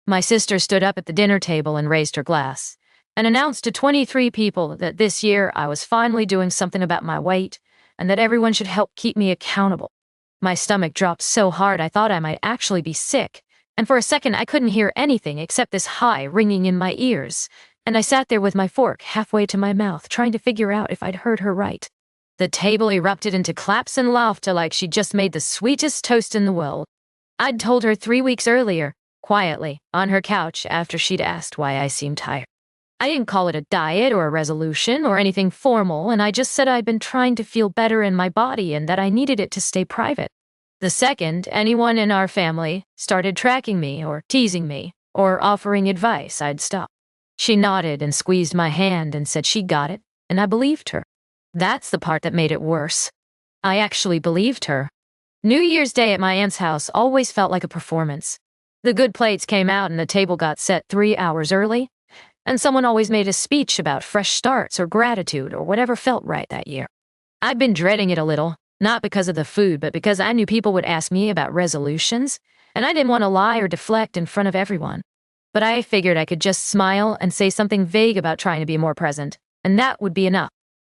My sister stood up at the dinner table and raised her glass, and announced to 23 people that this year I was finally doing something about my weight, and that everyone should help keep me accountable. My stomach dropped so hard I thought I might actually be sick, and for a second I couldn't hear anything except this high ringing in my ears, and I sat there with my fork halfway to my mouth trying to figure out if I'd heard her right. The table erupted into claps and laughter like she'd just made the sweetest toast in the world. I'd told her 3 weeks earlier, quietly, on her couch after she'd asked why I seemed tired. I didn't call it a diet or a resolution or anything formal, and I just said I'd been trying to feel better in my body and that I needed it to stay private. The second anyone in our family started tracking me or teasing me or offering advice, I'd stop. She nodded and squeezed my hand and said she got it, and I believed her. That's the part that made it worse. I actually believed her. New Year's Day at my aunt's house always felt like a performance. The good plates came out and the table got set 3 hours early, and someone always made a speech about fresh starts or gratitude or whatever felt right that year. I'd been dreading it a little, not because of the food, but because I knew people would ask me about resolutions, and I didn't want to lie or deflect in front of everyone. But I figured I could just smile and say something vague about trying to be more present, and that would be enough.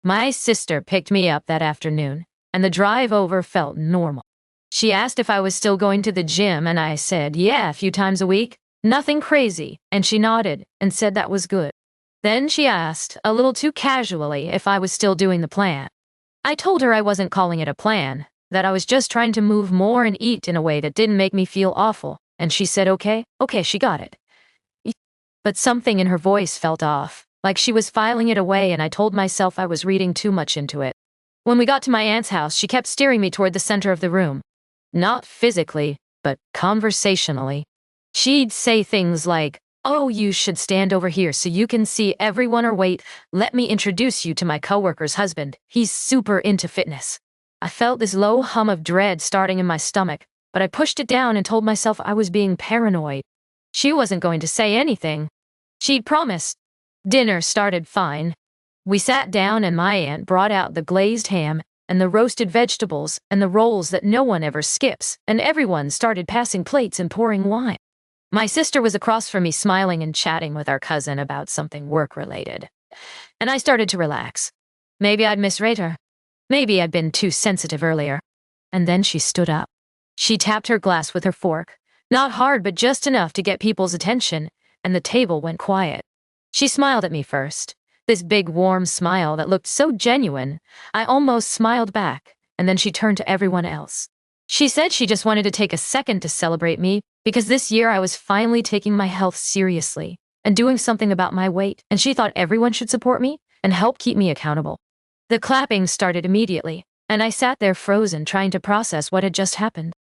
My sister picked me up that afternoon, and the drive over felt normal. She asked if I was still going to the gym, and I said, yeah, a few times a week. Nothing crazy, and she nodded and said that was good. Then she asked, a little too casually, if I was still doing the plan. I told her I wasn't calling it a plan, that I was just trying to move more and eat in a way that didn't make me feel awful, and she said okay, she got it. But something in her voice felt off, like she was filing it away, and I told myself I was reading too much into it. When we got to my aunt's house, she kept steering me toward the center of the room. Not physically, but conversationally. She'd say things like, oh, you should stand over here so you can see everyone, or wait, let me introduce you to my coworker's husband. He's super into fitness. I felt this low hum of dread starting in my stomach, but I pushed it down and told myself I was being paranoid. She wasn't going to say anything. She'd promised. Dinner started fine. We sat down and my aunt brought out the glazed ham and the roasted vegetables and the rolls that no one ever skips, and everyone started passing plates and pouring wine. My sister was across from me smiling and chatting with our cousin about something work-related. And I started to relax. Maybe I'd misread her. Maybe I'd been too sensitive earlier. And then she stood up. She tapped her glass with her fork, not hard but just enough to get people's attention, and the table went quiet. She smiled at me first. This big, warm smile that looked so genuine, I almost smiled back, and then she turned to everyone else. She said she just wanted to take a second to celebrate me because this year I was finally taking my health seriously and doing something about my weight, and she thought everyone should support me and help keep me accountable. The clapping started immediately, and I sat there frozen trying to process what had just happened.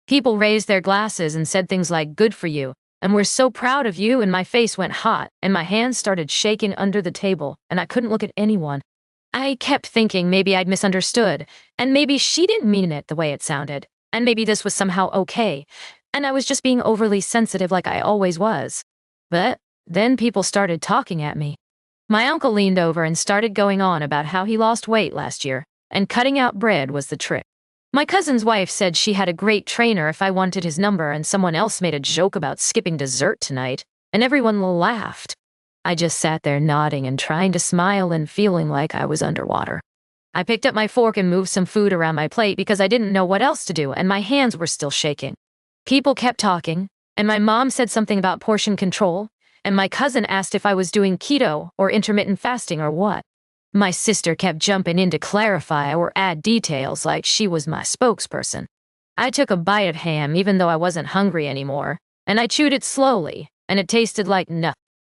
People raised their glasses and said things like, good for you, and we're so proud of you, and my face went hot, and my hands started shaking under the table, and I couldn't look at anyone. I kept thinking maybe I'd misunderstood, and maybe she didn't mean it the way it sounded, and maybe this was somehow okay, and I was just being overly sensitive like I always was. But then people started talking at me. My uncle leaned over and started going on about how he lost weight last year, and cutting out bread was the trick. My cousin's wife said she had a great trainer if I wanted his number, and someone else made a joke about skipping dessert tonight, and everyone laughed. I just sat there nodding and trying to smile and feeling like I was underwater. I picked up my fork and moved some food around my plate because I didn't know what else to do, and my hands were still shaking. People kept talking, and my mom said something about portion control, and my cousin asked if I was doing keto or intermittent fasting or what. My sister kept jumping in to clarify or add details like she was my spokesperson. I took a bite of ham even though I wasn't hungry anymore, and I chewed it slowly, and it tasted like nothing.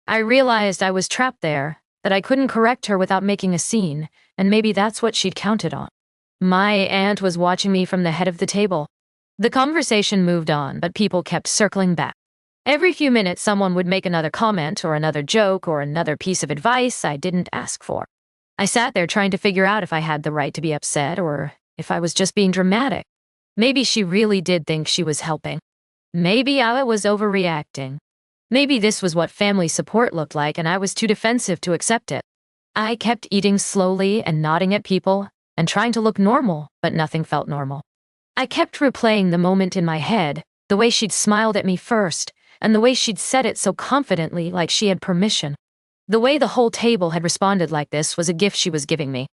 I realized I was trapped there, that I couldn't correct her without making a scene, and maybe that's what she'd counted on. My aunt was watching me from the head of the table. The conversation moved on, but people kept circling back. Every few minutes someone would make another comment or another joke or another piece of advice I didn't ask for. I sat there trying to figure out if I had the right to be upset or if I was just being dramatic. Maybe she really did think she was helping. Maybe I was overreacting. Maybe this was what family support looked like and I was too defensive to accept it. I kept eating slowly and nodding at people and trying to look normal, but nothing felt normal. I kept replaying the moment in my head, the way she'd smiled at me first, and the way she'd said it so confidently, like she had permission. The way the whole table had responded like this was a gift she was giving me.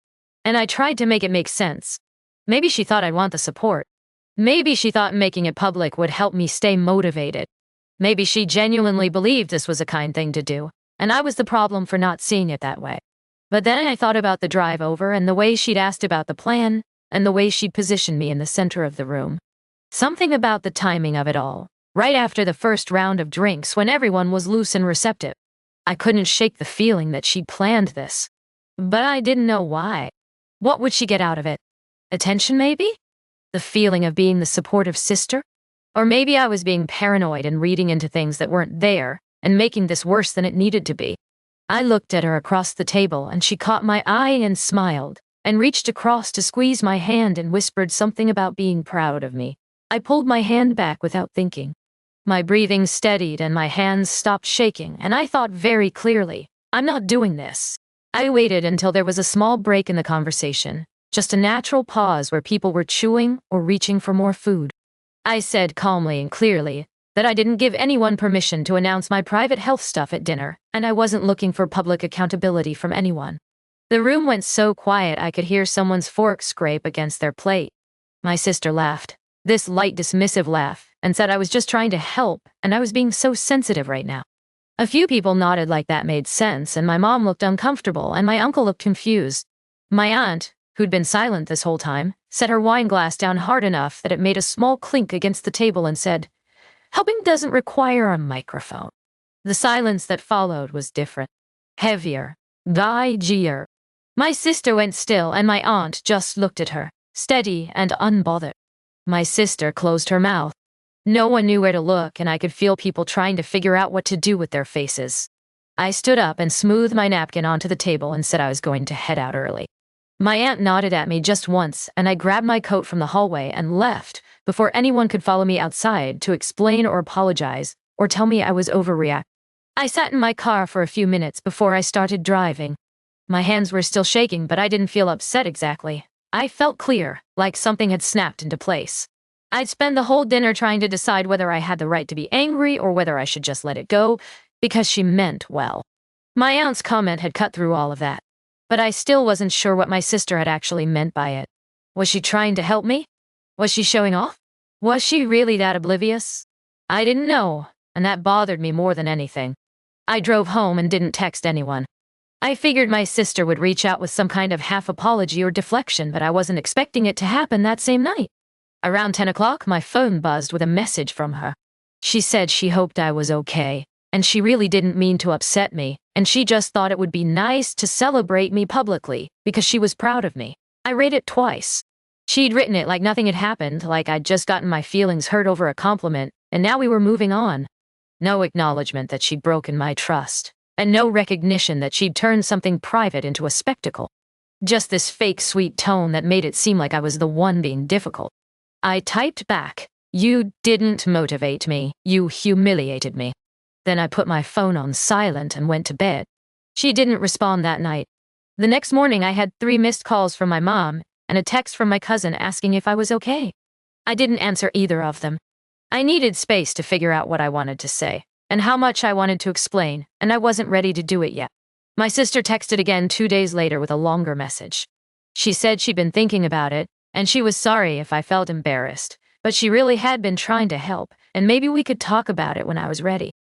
And I tried to make it make sense. Maybe she thought I'd want the support. Maybe she thought making it public would help me stay motivated. Maybe she genuinely believed this was a kind thing to do, and I was the problem for not seeing it that way. But then I thought about the drive over and the way she'd asked about the plan, and the way she'd positioned me in the center of the room. Something about the timing of it all, right after the first round of drinks when everyone was loose and receptive. I couldn't shake the feeling that she'd planned this. But I didn't know why. What would she get out of it? Attention, maybe? The feeling of being the supportive sister? Or maybe I was being paranoid and reading into things that weren't there, and making this worse than it needed to be. I looked at her across the table, and she caught my eye and smiled, and reached across to squeeze my hand and whispered something about being proud of me. I pulled my hand back without thinking. My breathing steadied and my hands stopped shaking, and I thought very clearly, I'm not doing this. I waited until there was a small break in the conversation, just a natural pause where people were chewing or reaching for more food. I said calmly and clearly that I didn't give anyone permission to announce my private health stuff at dinner, and I wasn't looking for public accountability from anyone. The room went so quiet I could hear someone's fork scrape against their plate. My sister laughed, this light dismissive laugh, and said I was just trying to help and I was being so sensitive right now. A few people nodded like that made sense, and my mom looked uncomfortable and my uncle looked confused. My aunt, who'd been silent this whole time, set her wine glass down hard enough that it made a small clink against the table and said, "Helping doesn't require a microphone." The silence that followed was different. Heavier. Dodgier. My sister went still and my aunt just looked at her, steady and unbothered. My sister closed her mouth. No one knew where to look, and I could feel people trying to figure out what to do with their faces. I stood up and smoothed my napkin onto the table and said I was going to head out early. My aunt nodded at me just once, and I grabbed my coat from the hallway and left before anyone could follow me outside to explain or apologize or tell me I was overreacting. I sat in my car for a few minutes before I started driving. My hands were still shaking, but I didn't feel upset exactly. I felt clear, like something had snapped into place. I'd spend the whole dinner trying to decide whether I had the right to be angry or whether I should just let it go, because she meant well. My aunt's comment had cut through all of that, but I still wasn't sure what my sister had actually meant by it. Was she trying to help me? Was she showing off? Was she really that oblivious? I didn't know, and that bothered me more than anything. I drove home and didn't text anyone. I figured my sister would reach out with some kind of half apology or deflection, but I wasn't expecting it to happen that same night. Around 10 o'clock, my phone buzzed with a message from her. She said she hoped I was okay, and she really didn't mean to upset me, and she just thought it would be nice to celebrate me publicly because she was proud of me. I read it twice. She'd written it like nothing had happened, like I'd just gotten my feelings hurt over a compliment, and now we were moving on. No acknowledgement that she'd broken my trust, and no recognition that she'd turned something private into a spectacle. Just this fake sweet tone that made it seem like I was the one being difficult. I typed back, "You didn't motivate me, you humiliated me." Then I put my phone on silent and went to bed. She didn't respond that night. The next morning I had 3 missed calls from my mom and a text from my cousin asking if I was okay. I didn't answer either of them. I needed space to figure out what I wanted to say and how much I wanted to explain, and I wasn't ready to do it yet. My sister texted again 2 days later with a longer message. She said she'd been thinking about it, and she was sorry if I felt embarrassed, but she really had been trying to help, and maybe we could talk about it when I was ready.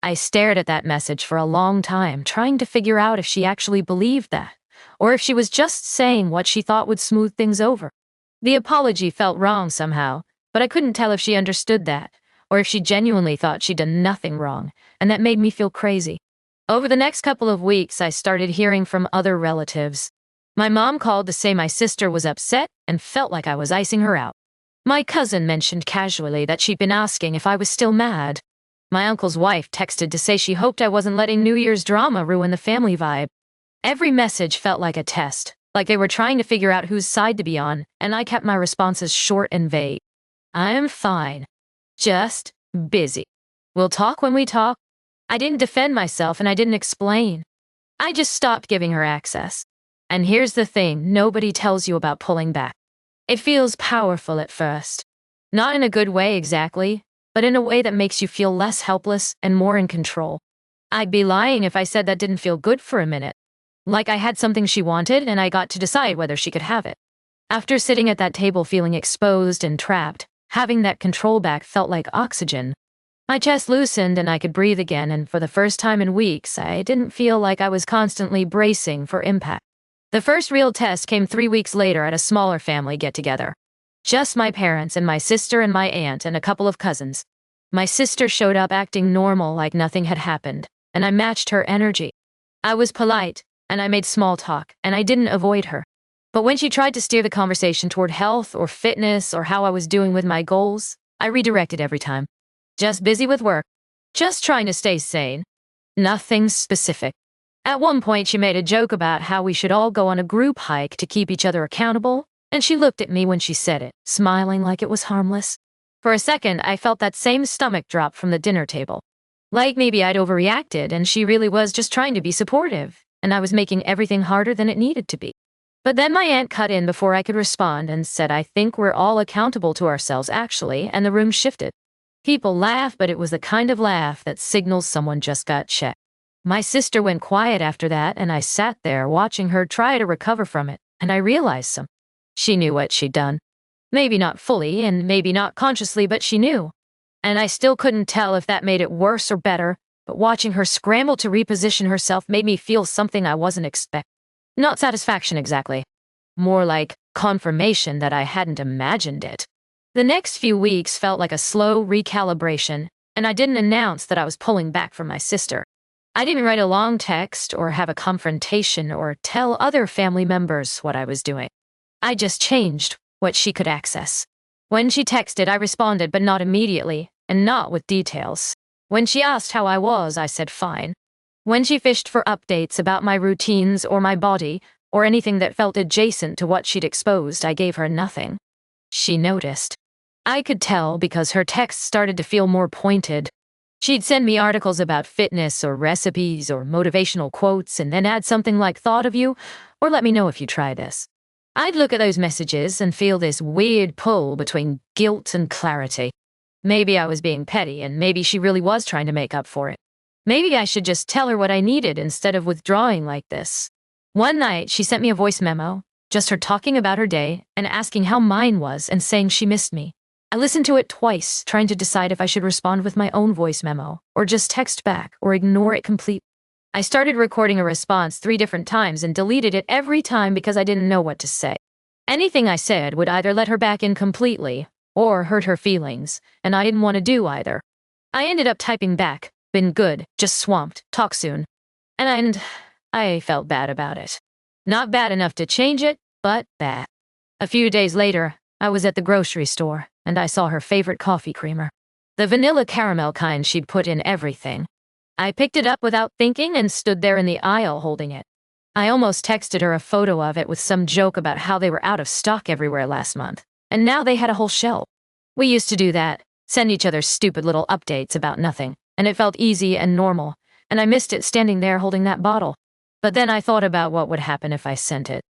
I stared at that message for a long time, trying to figure out if she actually believed that, or if she was just saying what she thought would smooth things over. The apology felt wrong somehow, but I couldn't tell if she understood that, or if she genuinely thought she'd done nothing wrong, and that made me feel crazy. Over the next couple of weeks, I started hearing from other relatives. My mom called to say my sister was upset and felt like I was icing her out. My cousin mentioned casually that she'd been asking if I was still mad. My uncle's wife texted to say she hoped I wasn't letting New Year's drama ruin the family vibe. Every message felt like a test, like they were trying to figure out whose side to be on, and I kept my responses short and vague. "I'm fine. Just busy. We'll talk when we talk." I didn't defend myself and I didn't explain. I just stopped giving her access. And here's the thing nobody tells you about pulling back. It feels powerful at first. Not in a good way exactly, but in a way that makes you feel less helpless and more in control. I'd be lying if I said that didn't feel good for a minute. Like I had something she wanted and I got to decide whether she could have it. After sitting at that table feeling exposed and trapped, having that control back felt like oxygen. My chest loosened and I could breathe again, and for the first time in weeks, I didn't feel like I was constantly bracing for impact. The first real test came 3 weeks later at a smaller family get-together. Just my parents and my sister and my aunt and a couple of cousins. My sister showed up acting normal like nothing had happened, and I matched her energy. I was polite, and I made small talk, and I didn't avoid her. But when she tried to steer the conversation toward health or fitness or how I was doing with my goals, I redirected every time. Just busy with work. Just trying to stay sane. Nothing specific. At one point, she made a joke about how we should all go on a group hike to keep each other accountable, and she looked at me when she said it, smiling like it was harmless. For a second, I felt that same stomach drop from the dinner table. Like maybe I'd overreacted and she really was just trying to be supportive, and I was making everything harder than it needed to be. But then my aunt cut in before I could respond and said, "I think we're all accountable to ourselves, actually," and the room shifted. People laughed, but it was the kind of laugh that signals someone just got checked. My sister went quiet after that, and I sat there watching her try to recover from it, and I realized something. She knew what she'd done. Maybe not fully, and maybe not consciously, but she knew. And I still couldn't tell if that made it worse or better, but watching her scramble to reposition herself made me feel something I wasn't expecting. Not satisfaction exactly. More like confirmation that I hadn't imagined it. The next few weeks felt like a slow recalibration, and I didn't announce that I was pulling back from my sister. I didn't write a long text or have a confrontation or tell other family members what I was doing. I just changed what she could access. When she texted, I responded, but not immediately, and not with details. When she asked how I was, I said fine. When she fished for updates about my routines or my body, or anything that felt adjacent to what she'd exposed, I gave her nothing. She noticed. I could tell because her texts started to feel more pointed. She'd send me articles about fitness or recipes or motivational quotes and then add something like "thought of you" or "let me know if you try this." I'd look at those messages and feel this weird pull between guilt and clarity. Maybe I was being petty, and maybe she really was trying to make up for it. Maybe I should just tell her what I needed instead of withdrawing like this. One night, she sent me a voice memo, just her talking about her day and asking how mine was and saying she missed me. I listened to it twice, trying to decide if I should respond with my own voice memo, or just text back, or ignore it completely. I started recording a response 3 different times and deleted it every time because I didn't know what to say. Anything I said would either let her back in completely, or hurt her feelings, and I didn't want to do either. I ended up typing back, "Been good, just swamped, talk soon." And I felt bad about it. Not bad enough to change it, but bad. A few days later, I was at the grocery store, and I saw her favorite coffee creamer. The vanilla caramel kind she'd put in everything. I picked it up without thinking and stood there in the aisle holding it. I almost texted her a photo of it with some joke about how they were out of stock everywhere last month, and now they had a whole shelf. We used to do that, send each other stupid little updates about nothing, and it felt easy and normal, and I missed it standing there holding that bottle. But then I thought about what would happen if I sent it.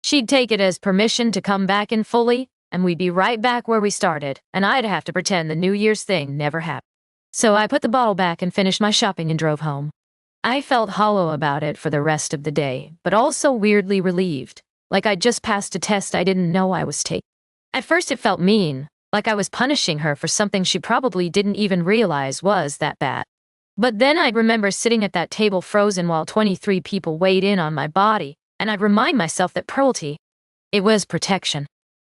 She'd take it as permission to come back in fully, and we'd be right back where we started, and I'd have to pretend the New Year's thing never happened. So I put the bottle back and finished my shopping and drove home. I felt hollow about it for the rest of the day, but also weirdly relieved, like I'd just passed a test I didn't know I was taking. At first it felt mean, like I was punishing her for something she probably didn't even realize was that bad. But then I'd remember sitting at that table frozen while 23 people weighed in on my body, and I'd remind myself that cruelty, it was protection.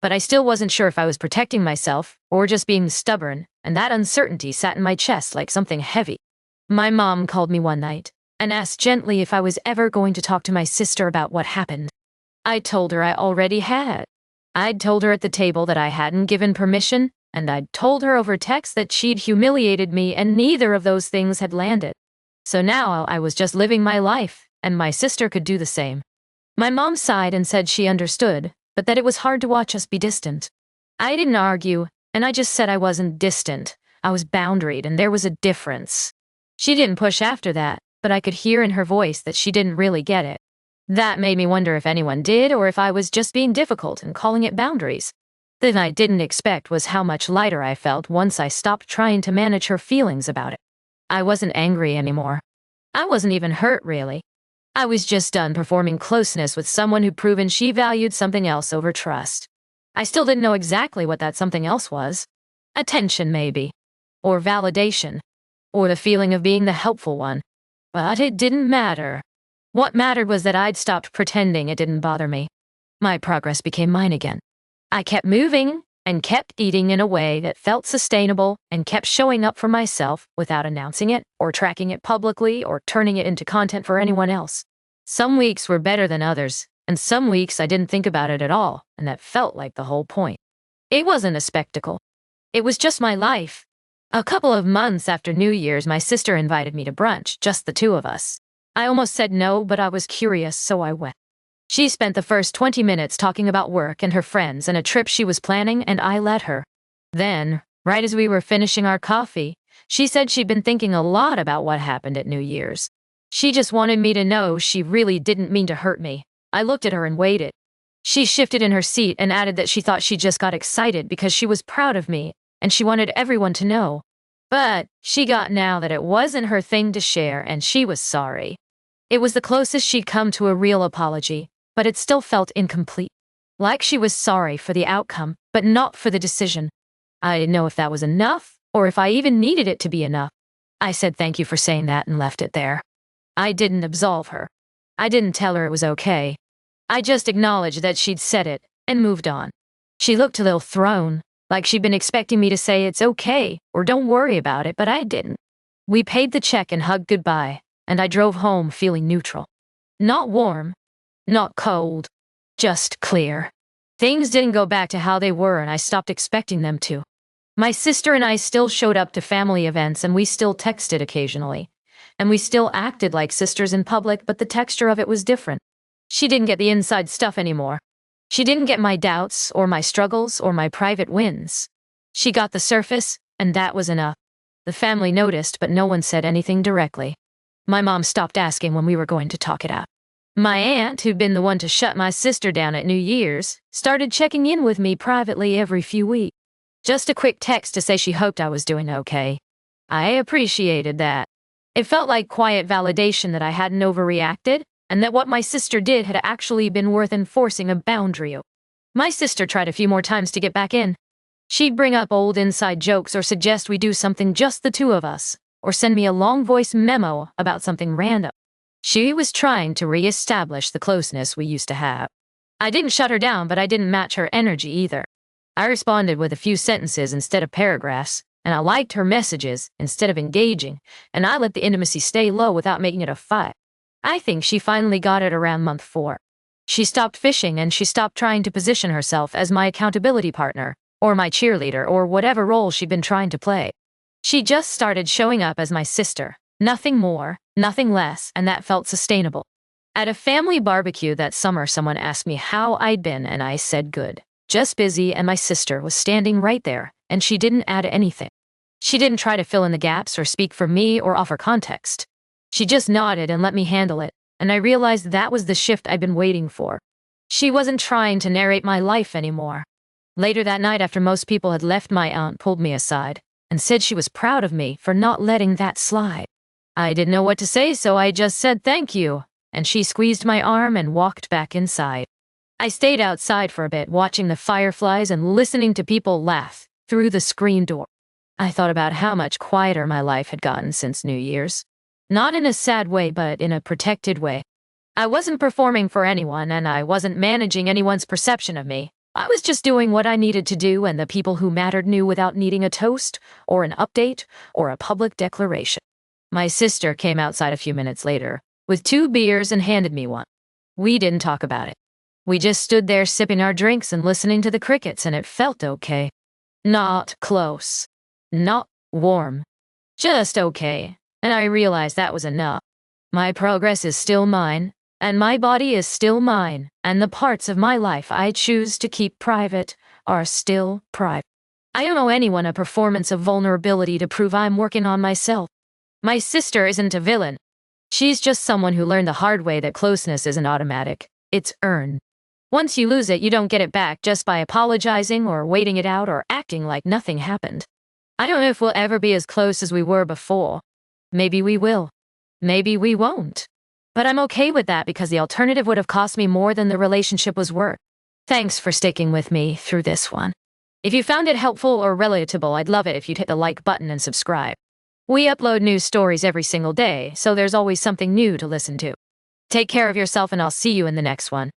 But I still wasn't sure if I was protecting myself or just being stubborn, and that uncertainty sat in my chest like something heavy. My mom called me one night and asked gently if I was ever going to talk to my sister about what happened. I told her I already had. I'd told her at the table that I hadn't given permission, and I'd told her over text that she'd humiliated me, and neither of those things had landed. So now I was just living my life, and my sister could do the same. My mom sighed and said she understood, but that it was hard to watch us be distant. I didn't argue, and I just said I wasn't distant. I was boundaried, and there was a difference. She didn't push after that, but I could hear in her voice that she didn't really get it. That made me wonder if anyone did, or if I was just being difficult and calling it boundaries. Thing I didn't expect was how much lighter I felt once I stopped trying to manage her feelings about it. I wasn't angry anymore. I wasn't even hurt, really. I was just done performing closeness with someone who'd proven she valued something else over trust. I still didn't know exactly what that something else was. Attention, maybe. Or validation. Or the feeling of being the helpful one. But it didn't matter. What mattered was that I'd stopped pretending it didn't bother me. My progress became mine again. I kept moving and kept eating in a way that felt sustainable and kept showing up for myself without announcing it or tracking it publicly or turning it into content for anyone else. Some weeks were better than others, and some weeks I didn't think about it at all, and that felt like the whole point. It wasn't a spectacle. It was just my life. A couple of months after New Year's, my sister invited me to brunch, just the two of us. I almost said no, but I was curious, so I went. She spent the first 20 minutes talking about work and her friends and a trip she was planning, and I let her. Then, right as we were finishing our coffee, she said she'd been thinking a lot about what happened at New Year's. She just wanted me to know she really didn't mean to hurt me. I looked at her and waited. She shifted in her seat and added that she thought she just got excited because she was proud of me, and she wanted everyone to know. But she got now that it wasn't her thing to share, and she was sorry. It was the closest she'd come to a real apology, but it still felt incomplete. Like she was sorry for the outcome, but not for the decision. I didn't know if that was enough, or if I even needed it to be enough. I said thank you for saying that and left it there. I didn't absolve her. I didn't tell her it was okay. I just acknowledged that she'd said it, and moved on. She looked a little thrown, like she'd been expecting me to say it's okay, or don't worry about it, but I didn't. We paid the check and hugged goodbye, and I drove home feeling neutral. Not warm. Not cold. Just clear. Things didn't go back to how they were, and I stopped expecting them to. My sister and I still showed up to family events, and we still texted occasionally. And we still acted like sisters in public, but the texture of it was different. She didn't get the inside stuff anymore. She didn't get my doubts, or my struggles, or my private wins. She got the surface, and that was enough. The family noticed, but no one said anything directly. My mom stopped asking when we were going to talk it out. My aunt, who'd been the one to shut my sister down at New Year's, started checking in with me privately every few weeks. Just a quick text to say she hoped I was doing okay. I appreciated that. It felt like quiet validation that I hadn't overreacted, and that what my sister did had actually been worth enforcing a boundary. My sister tried a few more times to get back in. She'd bring up old inside jokes or suggest we do something just the two of us, or send me a long voice memo about something random. She was trying to re-establish the closeness we used to have. I didn't shut her down, but I didn't match her energy either. I responded with a few sentences instead of paragraphs, and I liked her messages instead of engaging, and I let the intimacy stay low without making it a fight. I think she finally got it around month 4. She stopped fishing, and she stopped trying to position herself as my accountability partner, or my cheerleader, or whatever role she'd been trying to play. She just started showing up as my sister. Nothing more, nothing less, and that felt sustainable. At a family barbecue that summer, someone asked me how I'd been, and I said good. Just busy, and my sister was standing right there, and she didn't add anything. She didn't try to fill in the gaps or speak for me or offer context. She just nodded and let me handle it, and I realized that was the shift I'd been waiting for. She wasn't trying to narrate my life anymore. Later that night, after most people had left, my aunt pulled me aside and said she was proud of me for not letting that slide. I didn't know what to say, so I just said thank you, and she squeezed my arm and walked back inside. I stayed outside for a bit, watching the fireflies and listening to people laugh through the screen door. I thought about how much quieter my life had gotten since New Year's. Not in a sad way, but in a protected way. I wasn't performing for anyone, and I wasn't managing anyone's perception of me. I was just doing what I needed to do, and the people who mattered knew without needing a toast, or an update, or a public declaration. My sister came outside a few minutes later, with 2 beers, and handed me one. We didn't talk about it. We just stood there sipping our drinks and listening to the crickets, and it felt okay. Not close. Not warm. Just okay. And I realized that was enough. My progress is still mine, and my body is still mine, and the parts of my life I choose to keep private are still private. I don't owe anyone a performance of vulnerability to prove I'm working on myself. My sister isn't a villain. She's just someone who learned the hard way that closeness isn't automatic. It's earned. Once you lose it, you don't get it back just by apologizing or waiting it out or acting like nothing happened. I don't know if we'll ever be as close as we were before. Maybe we will. Maybe we won't. But I'm okay with that because the alternative would have cost me more than the relationship was worth. Thanks for sticking with me through this one. If you found it helpful or relatable, I'd love it if you'd hit the like button and subscribe. We upload new stories every single day, so there's always something new to listen to. Take care of yourself and I'll see you in the next one.